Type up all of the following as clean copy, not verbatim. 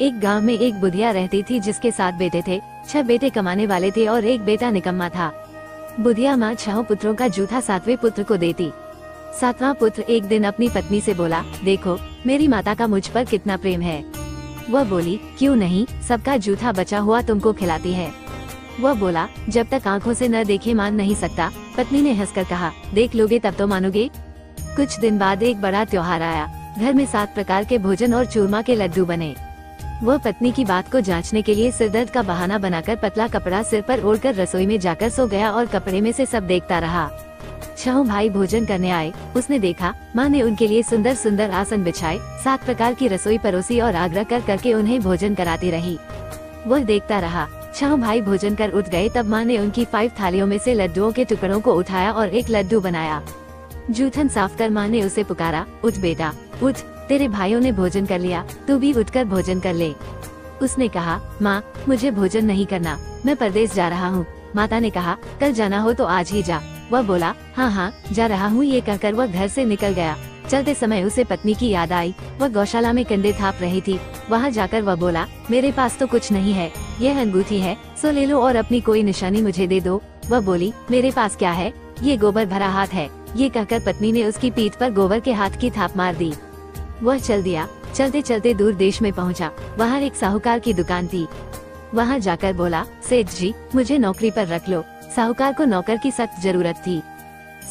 एक गांव में एक बुढ़िया रहती थी जिसके 7 बेटे थे। 6 बेटे कमाने वाले थे और एक बेटा निकम्मा था। बुढ़िया माँ 6 पुत्रों का जूठा 7वें पुत्र को देती। 7वां पुत्र एक दिन अपनी पत्नी से बोला, देखो मेरी माता का मुझ पर कितना प्रेम है। वह बोली, क्यों नहीं, सबका जूठा बचा हुआ तुमको खिलाती है। वह बोला, जब तक आंखों से न देखे मान नहीं सकता। पत्नी ने हंसकर कहा, देख लोगे तब तो मानोगे। कुछ दिन बाद एक बड़ा त्योहार आया। घर में 7 प्रकार के भोजन और चूरमा के लड्डू बने। वह पत्नी की बात को जांचने के लिए सिरदर्द का बहाना बनाकर पतला कपड़ा सिर पर ओढ़कर रसोई में जाकर सो गया और कपड़े में से सब देखता रहा। 6 भाई भोजन करने आए। उसने देखा माँ ने उनके लिए सुंदर सुंदर आसन बिछाए, 7 प्रकार की रसोई परोसी और आग्रह कर करके उन्हें भोजन कराती रही। वह देखता रहा। 6 भाई भोजन कर उठ गए तब माँ ने उनकी 5 थालियों में से लड्डुओं के टुकड़ों को उठाया और एक लड्डू बनाया। जूठन साफ कर माँ ने उसे पुकारा, उठ बेटा उठ, तेरे भाइयों ने भोजन कर लिया, तू भी उठकर भोजन कर ले। उसने कहा, माँ मुझे भोजन नहीं करना, मैं परदेश जा रहा हूँ। माता ने कहा, कल जाना हो तो आज ही जा। वह बोला, हाँ हाँ जा रहा हूँ। ये कहकर वह घर से निकल गया। चलते समय उसे पत्नी की याद आई। वह गौशाला में कंडे थाप रही थी। वहाँ जाकर वह बोला, मेरे पास तो कुछ नहीं है, यह अंगूठी है सो ले लो और अपनी कोई निशानी मुझे दे दो। वह बोली, मेरे पास क्या है, ये गोबर भरा हाथ है। ये कहकर पत्नी ने उसकी पीठ पर गोबर के हाथ की थाप मार दी। वह चल दिया। चलते चलते दूर देश में पहुंचा। वहाँ एक साहूकार की दुकान थी। वहाँ जाकर बोला, सेठ जी मुझे नौकरी पर रख लो। साहूकार को नौकर की सख्त जरूरत थी।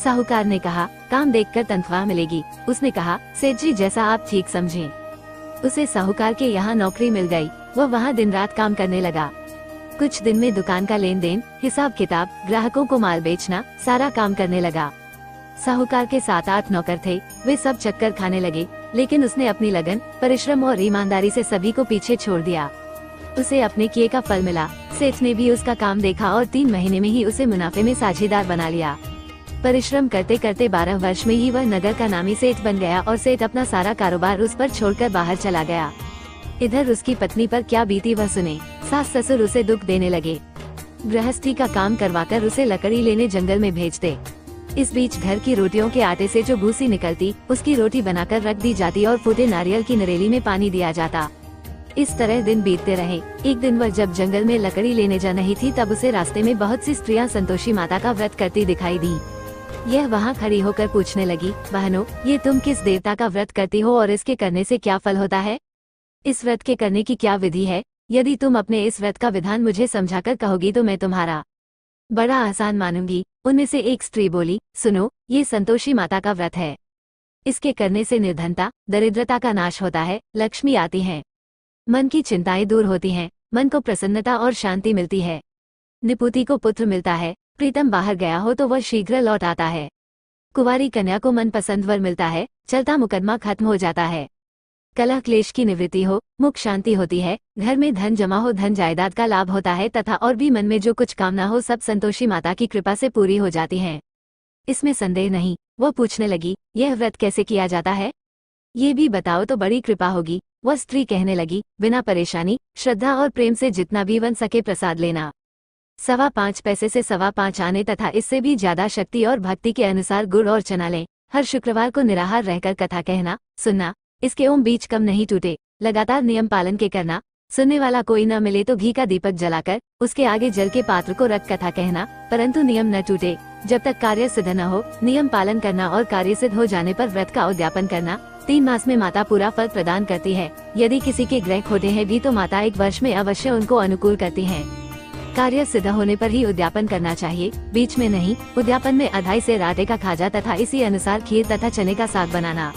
साहूकार ने कहा, काम देखकर तनख्वाह मिलेगी। उसने कहा, सेठ जी जैसा आप ठीक समझें। उसे साहूकार के यहाँ नौकरी मिल गई। वह वहाँ दिन रात काम करने लगा। कुछ दिन में दुकान का लेन देन, हिसाब किताब, ग्राहकों को माल बेचना, सारा काम करने लगा। साहूकार के 7-8 नौकर थे। वे सब चक्कर खाने लगे, लेकिन उसने अपनी लगन, परिश्रम और ईमानदारी से सभी को पीछे छोड़ दिया। उसे अपने किए का फल मिला। सेठ ने भी उसका काम देखा और 3 महीने में ही उसे मुनाफे में साझेदार बना लिया। परिश्रम करते करते 12 वर्ष में ही वह नगर का नामी सेठ बन गया और सेठ अपना सारा कारोबार उस पर छोड़कर बाहर चला गया। इधर उसकी पत्नी पर क्या बीती वह सुने। सास ससुर उसे दुख देने लगे। गृहस्थी का काम करवाकर उसे लकड़ी लेने जंगल में भेजते। इस बीच घर की रोटियों के आटे से जो भूसी निकलती, उसकी रोटी बनाकर रख दी जाती और फूटे नारियल की नरेली में पानी दिया जाता। इस तरह दिन बीतते रहे। एक दिन वह जब जंगल में लकड़ी लेने जा रही थी तब उसे रास्ते में बहुत सी स्त्रियां संतोषी माता का व्रत करती दिखाई दी। यह वहाँ खड़ी होकर पूछने लगी, बहनों ये तुम किस देवता का व्रत करती हो और इसके करने से क्या फल होता है? इस व्रत के करने की क्या विधि है? यदि तुम अपने इस व्रत का विधान मुझे समझाकर कहोगी तो मैं तुम्हारा बड़ा आसान मानूंगी। उनमें से एक स्त्री बोली, सुनो ये संतोषी माता का व्रत है। इसके करने से निर्धनता, दरिद्रता का नाश होता है, लक्ष्मी आती है, मन की चिंताएं दूर होती हैं, मन को प्रसन्नता और शांति मिलती है, निपुति को पुत्र मिलता है, प्रीतम बाहर गया हो तो वह शीघ्र लौट आता है, कुंवारी कन्या को मन पसंद वर मिलता है, चलता मुकदमा खत्म हो जाता है, कलह क्लेश की निवृत्ति हो, मुख शांति होती है, घर में धन जमा हो, धन जायदाद का लाभ होता है तथा और भी मन में जो कुछ कामना हो सब संतोषी माता की कृपा से पूरी हो जाती हैं। इसमें संदेह नहीं। वह पूछने लगी, यह व्रत कैसे किया जाता है? ये भी बताओ तो बड़ी कृपा होगी। वह स्त्री कहने लगी, बिना परेशानी, श्रद्धा और प्रेम से जितना भी बन सके प्रसाद लेना। 5.25 पैसे से 5.25 आने तथा इससे भी ज्यादा शक्ति और भक्ति के अनुसार गुड़ और चना लें। हर शुक्रवार को निराहार रहकर कथा कहना, सुनना, इसके ओम बीच कम नहीं टूटे। लगातार नियम पालन के करना। सुनने वाला कोई न मिले तो घी का दीपक जलाकर उसके आगे जल के पात्र को रख कथा कहना, परंतु नियम न टूटे। जब तक कार्य सिद्ध न हो नियम पालन करना और कार्य सिद्ध हो जाने पर व्रत का उद्यापन करना। 3 मास में माता पूरा फल प्रदान करती है। यदि किसी के ग्रह खोटे हैं भी तो माता 1 वर्ष में अवश्य उनको अनुकूल करती है। कार्य सिद्ध होने पर ही उद्यापन करना चाहिए, बीच में नहीं। उद्यापन में अधाई से आटे का खाजा तथा इसी अनुसार खीर तथा चने का साग बनाना।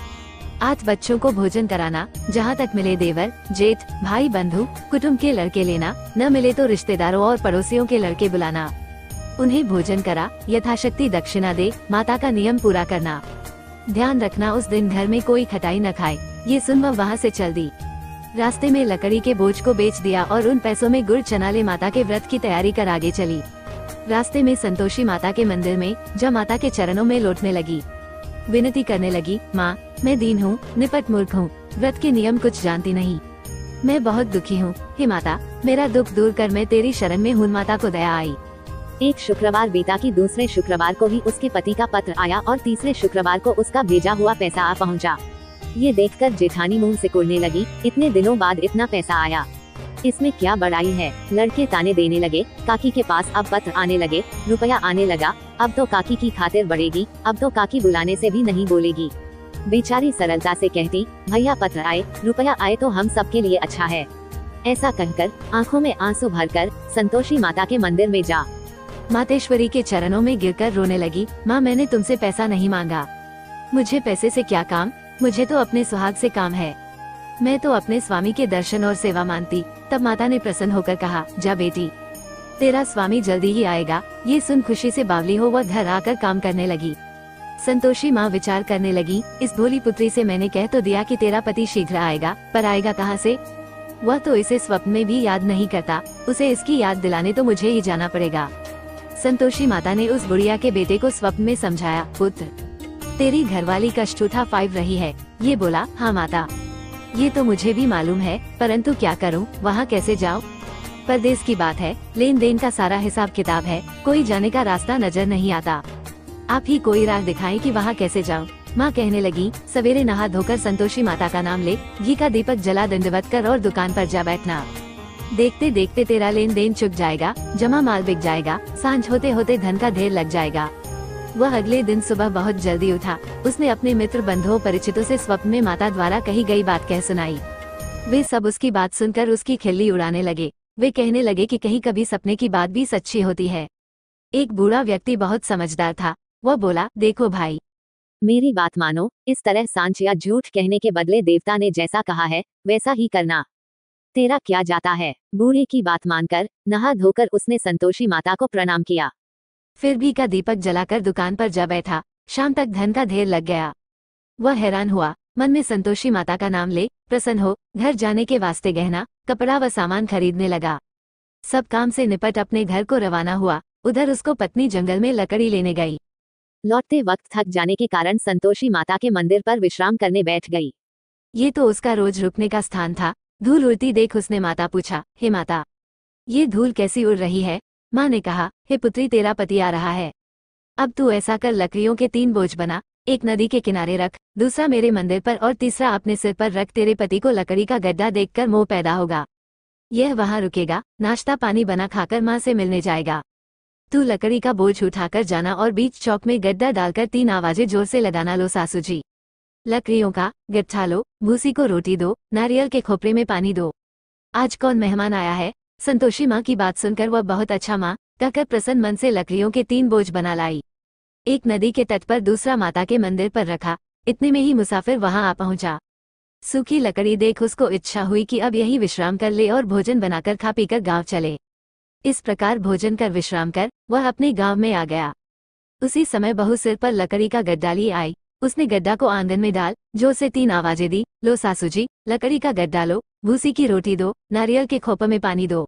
8 बच्चों को भोजन कराना। जहाँ तक मिले देवर, जेठ, भाई, बंधु, कुटुंब के लड़के लेना, न मिले तो रिश्तेदारों और पड़ोसियों के लड़के बुलाना। उन्हें भोजन करा, यथाशक्ति दक्षिणा दे, माता का नियम पूरा करना। ध्यान रखना उस दिन घर में कोई खटाई न खाए। ये सुन वह वहाँ से चल दी। रास्ते में लकड़ी के बोझ को बेच दिया और उन पैसों में गुड़ चना ले माता के व्रत की तैयारी कर आगे चली। रास्ते में संतोषी माता के मंदिर में जब माता के चरणों में लौटने लगी, विनती करने लगी, माँ मैं दीन हूँ, निपट मूर्ख हूँ, व्रत के नियम कुछ जानती नहीं, मैं बहुत दुखी हूँ। हे माता मेरा दुख दूर कर, मैं तेरी शरण में हूँ। माता को दया आई। एक शुक्रवार बीता कि दूसरे शुक्रवार को ही उसके पति का पत्र आया और तीसरे शुक्रवार को उसका भेजा हुआ पैसा आ पहुँचा। ये देखकर जेठानी मुंह सिकुड़ने लगी, इतने दिनों बाद इतना पैसा आया, इसमें क्या बड़ाई है। लड़के ताने देने लगे, काकी के पास अब पत्र आने लगे, रुपया आने लगा, अब तो काकी की खातिर बढ़ेगी, अब तो काकी बुलाने से भी नहीं बोलेगी। बेचारी सरलता से कहती, भैया पत्र आए, रुपया आए तो हम सबके लिए अच्छा है। ऐसा कहकर आंखों में आंसू भरकर संतोषी माता के मंदिर में जा मातेश्वरी के चरणों में गिरकर रोने लगी। माँ, मैंने तुमसे पैसा नहीं मांगा, मुझे पैसे से क्या काम, मुझे तो अपने सुहाग से काम है। मैं तो अपने स्वामी के दर्शन और सेवा मानती। तब माता ने प्रसन्न होकर कहा, जा बेटी, तेरा स्वामी जल्दी ही आएगा। ये सुन खुशी से बावली हो वह घर आकर काम करने लगी। संतोषी माँ विचार करने लगी, इस भोली पुत्री से मैंने कह तो दिया कि तेरा पति शीघ्र आएगा, पर आएगा कहाँ से? वह तो इसे स्वप्न में भी याद नहीं करता, उसे इसकी याद दिलाने तो मुझे ही जाना पड़ेगा। संतोषी माता ने उस बुढ़िया के बेटे को स्वप्न में समझाया, पुत्र, तेरी घरवाली कष्टूठा 5 रही है। ये बोला, हाँ माता, ये तो मुझे भी मालूम है, परंतु क्या करूं, वहाँ कैसे जाऊं? परदेश की बात है, लेन देन का सारा हिसाब किताब है, कोई जाने का रास्ता नजर नहीं आता। आप ही कोई राह दिखाएं कि वहाँ कैसे जाऊं। माँ कहने लगी, सवेरे नहा धोकर संतोषी माता का नाम ले, घी का दीपक जला दंडवत कर और दुकान पर जा बैठना। देखते देखते तेरा लेन देन चुक जाएगा, जमा माल बिक जाएगा, सांझ होते होते धन का ढेर लग जाएगा। वह अगले दिन सुबह बहुत जल्दी उठा। उसने अपने मित्र बंधुओं परिचितों से स्वप्न में माता द्वारा कही गई बात कह सुनाई। वे सब उसकी बात सुनकर उसकी खिल्ली उड़ाने लगे। वे कहने लगे कि कहीं कभी सपने की बात भी सच्ची होती है। एक बूढ़ा व्यक्ति बहुत समझदार था। वह बोला, देखो भाई, मेरी बात मानो, इस तरह सांच या झूठ कहने के बदले देवता ने जैसा कहा है वैसा ही करना। तेरा क्या जाता है। बूढ़े की बात मानकर नहा धोकर उसने संतोषी माता को प्रणाम किया। फिर भी का दीपक जलाकर दुकान पर जा बैठा। शाम तक धन का ढेर लग गया। वह हैरान हुआ, मन में संतोषी माता का नाम ले प्रसन्न हो घर जाने के वास्ते गहना कपड़ा व सामान खरीदने लगा। सब काम से निपट अपने घर को रवाना हुआ। उधर उसको पत्नी जंगल में लकड़ी लेने गई। लौटते वक्त थक जाने के कारण संतोषी माता के मंदिर पर विश्राम करने बैठ गई। ये तो उसका रोज रुकने का स्थान था। धूल उड़ती देख उसने माता पूछा, हे माता, ये धूल कैसी उड़ रही है? माँ ने कहा, हे पुत्री, तेरा पति आ रहा है। अब तू ऐसा कर, लकड़ियों के 3 बोझ बना, एक नदी के किनारे रख, दूसरा मेरे मंदिर पर और तीसरा अपने सिर पर रख। तेरे पति को लकड़ी का गड्ढा देखकर मोह पैदा होगा। यह वहाँ रुकेगा, नाश्ता पानी बना खाकर माँ से मिलने जाएगा। तू लकड़ी का बोझ उठाकर जाना और बीच चौक में गड्ढा डालकर 3 आवाजें जोर से लगाना, लो सासू जी, लकड़ियों का गट्ठा लो, भूसी को रोटी दो, नारियल के खोपरे में पानी दो। आज कौन मेहमान आया है? संतोषी माँ की बात सुनकर वह बहुत अच्छा माँ कहकर प्रसन्न मन से लकड़ियों के 3 बोझ बना लाई। एक नदी के तट पर, दूसरा माता के मंदिर पर रखा। इतने में ही मुसाफिर वहां आ पहुंचा। सूखी लकड़ी देख उसको इच्छा हुई कि अब यही विश्राम कर ले और भोजन बनाकर खा पीकर गांव चले। इस प्रकार भोजन कर विश्राम कर वह अपने गांव में आ गया। उसी समय बहू सिर पर लकड़ी का गड्ढा लिए आई। उसने गड्ढा को आंगन में डाल जोर से 3 आवाजें दी, लो सासू जी, लकड़ी का गड्ढा लो, भूसी की रोटी दो, नारियल के खोपर में पानी दो।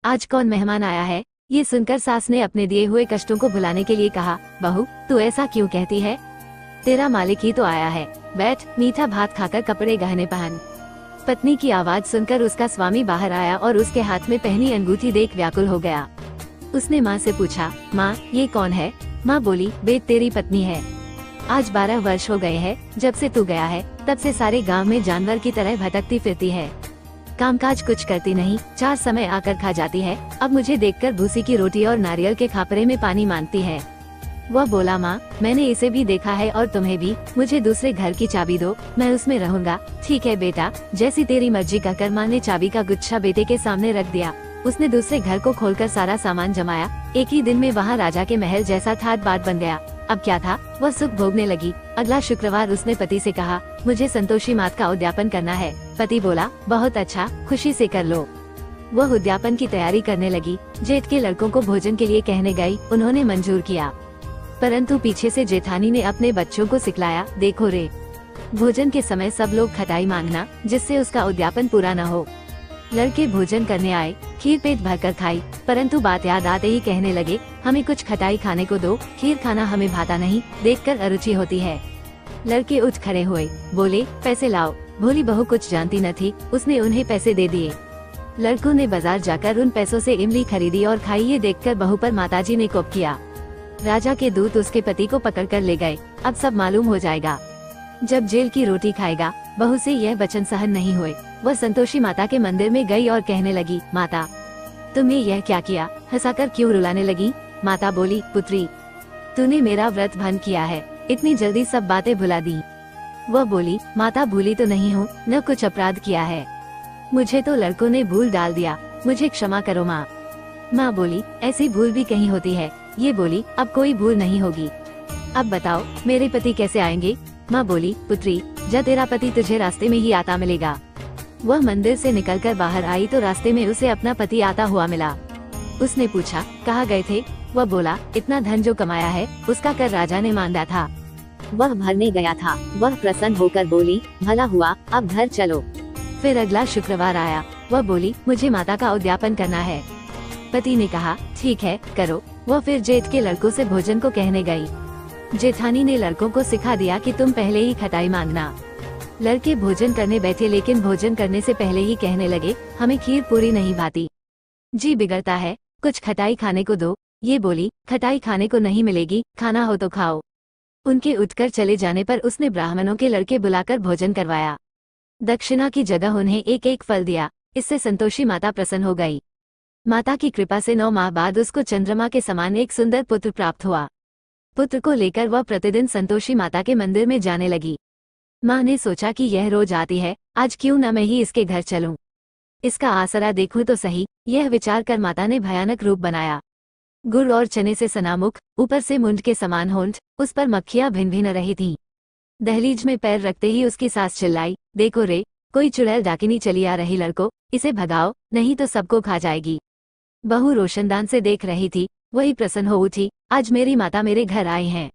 आज कौन मेहमान आया है? ये सुनकर सास ने अपने दिए हुए कष्टों को भुलाने के लिए कहा, बहू, तू ऐसा क्यों कहती है? तेरा मालिक ही तो आया है। बैठ, मीठा भात खाकर कपड़े गहने पहन। पत्नी की आवाज सुनकर उसका स्वामी बाहर आया और उसके हाथ में पहनी अंगूठी देख व्याकुल हो गया। उसने माँ से पूछा, माँ, ये कौन है? माँ बोली, बेट, तेरी पत्नी है। आज 12 वर्ष हो गए हैं जब से तू गया है, तब से सारे गांव में जानवर की तरह भटकती फिरती है। कामकाज कुछ करती नहीं, 4 समय आकर खा जाती है। अब मुझे देखकर भूसी की रोटी और नारियल के खापरे में पानी मांगती है। वह बोला, माँ, मैंने इसे भी देखा है और तुम्हें भी। मुझे दूसरे घर की चाबी दो, मैं उसमें रहूंगा। ठीक है बेटा, जैसी तेरी मर्जी कहकर माँ ने चाबी का गुच्छा बेटे के सामने रख दिया। उसने दूसरे घर को खोलकर सारा सामान जमाया। एक ही दिन में वहाँ राजा के महल जैसा ठाट बाट बन गया। अब क्या था, वह सुख भोगने लगी। अगला शुक्रवार उसने पति से कहा, मुझे संतोषी माता का उद्यापन करना है। पति बोला, बहुत अच्छा, खुशी से कर लो। वह उद्यापन की तैयारी करने लगी। जेठ के लड़कों को भोजन के लिए कहने गई, उन्होंने मंजूर किया। परंतु पीछे से जेठानी ने अपने बच्चों को सिखलाया, देखो रे, भोजन के समय सब लोग खटाई मांगना, जिससे उसका उद्यापन पूरा न हो। लड़के भोजन करने आए, खीर पेट भरकर खाई, परंतु बात याद आते ही कहने लगे, हमें कुछ खटाई खाने को दो, खीर खाना हमें भाता नहीं, देखकर अरुचि होती है। लड़के उठ खड़े हुए, बोले, पैसे लाओ। भोली बहू कुछ जानती न थी, उसने उन्हें पैसे दे दिए। लड़कों ने बाजार जाकर उन पैसों से इमली खरीदी और खाई। ये देखकर बहू पर माताजी ने कोप किया। राजा के दूत उसके पति को पकड़ कर ले गए। अब सब मालूम हो जाएगा। जब जेल की रोटी खाएगा बहू से यह वचन सहन नहीं हुए। वह संतोषी माता के मंदिर में गई और कहने लगी, माता तुमने यह क्या किया, हंसाकर क्यों रुलाने लगी। माता बोली, पुत्री तूने मेरा व्रत भंग किया है, इतनी जल्दी सब बातें भुला दी। वह बोली, माता भूली तो नहीं हूँ, न कुछ अपराध किया है, मुझे तो लड़कों ने भूल डाल दिया, मुझे क्षमा करो माँ। माँ बोली, ऐसी भूल भी कहीं होती है। ये बोली, अब कोई भूल नहीं होगी। अब बताओ मेरे पति कैसे आएंगे। माँ बोली, पुत्री जब तेरा पति तुझे रास्ते में ही आता मिलेगा। वह मंदिर से निकलकर बाहर आई तो रास्ते में उसे अपना पति आता हुआ मिला। उसने पूछा, कहाँ गए थे। वह बोला, इतना धन जो कमाया है उसका कर राजा ने मांगा था। वह भरने गया था। वह प्रसन्न होकर बोली, भला हुआ, अब घर चलो। फिर अगला शुक्रवार आया। वह बोली, मुझे माता का उद्यापन करना है। पति ने कहा, ठीक है करो। वह फिर जेठ के लड़कों से भोजन को कहने गई। जेठानी ने लड़कों को सिखा दिया कि तुम पहले ही खटाई मांगना। लड़के भोजन करने बैठे, लेकिन भोजन करने से पहले ही कहने लगे, हमें खीर पूरी नहीं भाती, जी बिगड़ता है, कुछ खटाई खाने को दो। ये बोली, खटाई खाने को नहीं मिलेगी, खाना हो तो खाओ। उनके उठकर चले जाने पर उसने ब्राह्मणों के लड़के बुलाकर भोजन करवाया। दक्षिणा की जगह उन्हें एक एक फल दिया। इससे संतोषी माता प्रसन्न हो गई। माता की कृपा से 9 माह बाद उसको चंद्रमा के समान एक सुंदर पुत्र प्राप्त हुआ। पुत्र को लेकर वह प्रतिदिन संतोषी माता के मंदिर में जाने लगी। माँ ने सोचा कि यह रोज आती है, आज क्यों न मैं ही इसके घर चलूं, इसका आसरा देखूं तो सही। यह विचार कर माता ने भयानक रूप बनाया। गुड़ और चने से सना मुख, ऊपर से मुंड के समान होंठ, उस पर मक्खियां भिन भिन रही थीं। दहलीज में पैर रखते ही उसकी सास चिल्लाई, देखो रे, कोई चुड़ैल डाकिनी चली आ रही, लड़को इसे भगाओ, नहीं तो सबको खा जाएगी। बहू रोशनदान से देख रही थी, वही प्रसन्न हो उठी, आज मेरी माता मेरे घर आई हैं।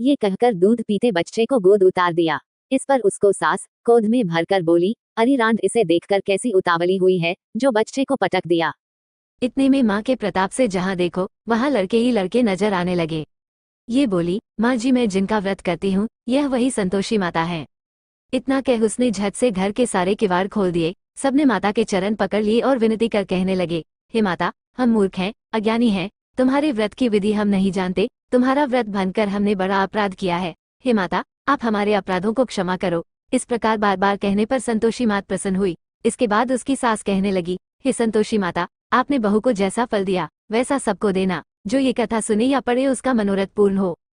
ये कहकर दूध पीते बच्चे को गोद उतार दिया। इस पर उसको सास क्रोध में भरकर बोली, अरे रांड, इसे देखकर कैसी उतावली हुई है जो बच्चे को पटक दिया। इतने में माँ के प्रताप से जहाँ देखो वहाँ लड़के ही लड़के नजर आने लगे। ये बोली, माँ जी मैं जिनका व्रत करती हूँ यह वही संतोषी माता है। इतना कह उसने झट से घर के सारे किवाड़ खोल दिए। सबने माता के चरण पकड़ लिए और विनती कर कहने लगे, हे माता, हम मूर्ख हैं, अज्ञानी हैं, तुम्हारे व्रत की विधि हम नहीं जानते, तुम्हारा व्रत भंग कर हमने बड़ा अपराध किया है। हे माता, आप हमारे अपराधों को क्षमा करो। इस प्रकार बार बार कहने पर संतोषी माता प्रसन्न हुई। इसके बाद उसकी सास कहने लगी, हे संतोषी माता, आपने बहू को जैसा फल दिया वैसा सबको देना, जो ये कथा सुने या पढ़े उसका मनोरथ पूर्ण हो।